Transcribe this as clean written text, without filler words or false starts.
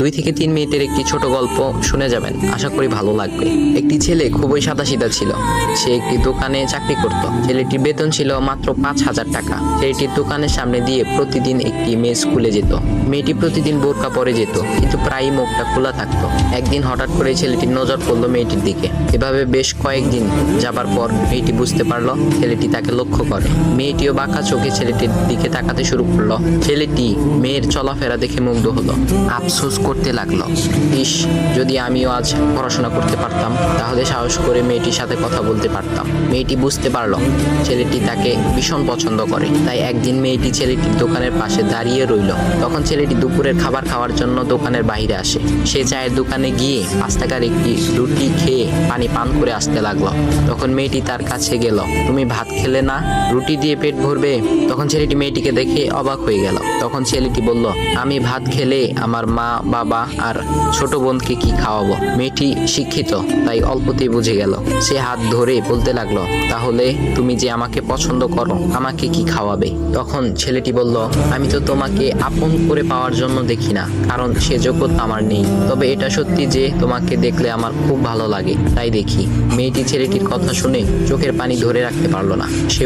2 থেকে 3 মিনিটের একটি ছোট গল্প শুনে যাবেন, আশা করি ভালো লাগবে। একটি ছেলে খুবই সাদাসিধা ছিল। সে একটি দোকানে চাকরি করত। ছেলেটির বেতন ছিল মাত্র 5,000 টাকা। ছেলেটির দোকানের সামনে দিয়ে প্রতিদিন একটি মেয়ে স্কুলে যেত। মেয়েটি প্রতিদিন বোরকা পরে যেত, কিন্তু প্রায়ই মুখটা খোলা থাকতো। একদিন হঠাৎ করে ছেলেটির নজর পড়লো মেয়েটির দিকে। এভাবে বেশ কয়েকদিন যাবার পর মেয়েটি বুঝতে পারলো ছেলেটি তাকে লক্ষ্য করে। মেয়েটিও বাঁকা চোখে ছেলেটির দিকে তাকাতে শুরু করলো। ছেলেটি মেয়ের চলাফেরা দেখে মুগ্ধ হলো। আফসোস করতে লাগলো, ইস, যদি আমিও আজ পড়াশোনা করতে পারতাম, তাহলে সাহস করে মেয়েটির সাথে কথা বলতে পারতাম। মেয়েটি বুঝতে পারলো ছেলেটি তাকে ভীষণ পছন্দ করে। তাই একদিন মেয়েটি ছেলেটির দোকানের পাশে দাঁড়িয়ে রইল। তখন ছেলেটি দুপুরের খাবার খাওয়ার জন্য দোকানের বাইরে আসে। সে চায়ের দোকানে গিয়ে 5 টাকার একটি রুটি খেয়ে পানি পান করে আসতে লাগলো। তখন মেয়েটি তার কাছে গেল। তুমি ভাত খেলে না, রুটি দিয়ে পেট ভরবে? তখন ছেলেটি মেয়েটিকে দেখে অবাক হয়ে গেল। তখন ছেলেটি বলল, আমি ভাত খেলে আমার মা, বাবা আর ছোট বোনকে কি খাওয়াবো? মেয়েটি শিক্ষিত, তাই অল্পতেই বুঝে গেল। সে হাত ধরে বলতে লাগলো, তাহলে তুমি যে আমাকে পছন্দ করো, আমাকে কি খাওয়াবে? তখন ছেলেটি বলল, আমি তো তোমাকে আপন করে পাওয়ার জন্য দেখি না, কারণ সে যোগ্যতা আমার নেই। তবে এটা সত্যি যে তোমাকে দেখলে আমার খুব ভালো লাগে, তাই দেখি। মেয়েটি ছেলেটির কথা শুনে চোখের পানি ধরে রাখতে পারলো না। সে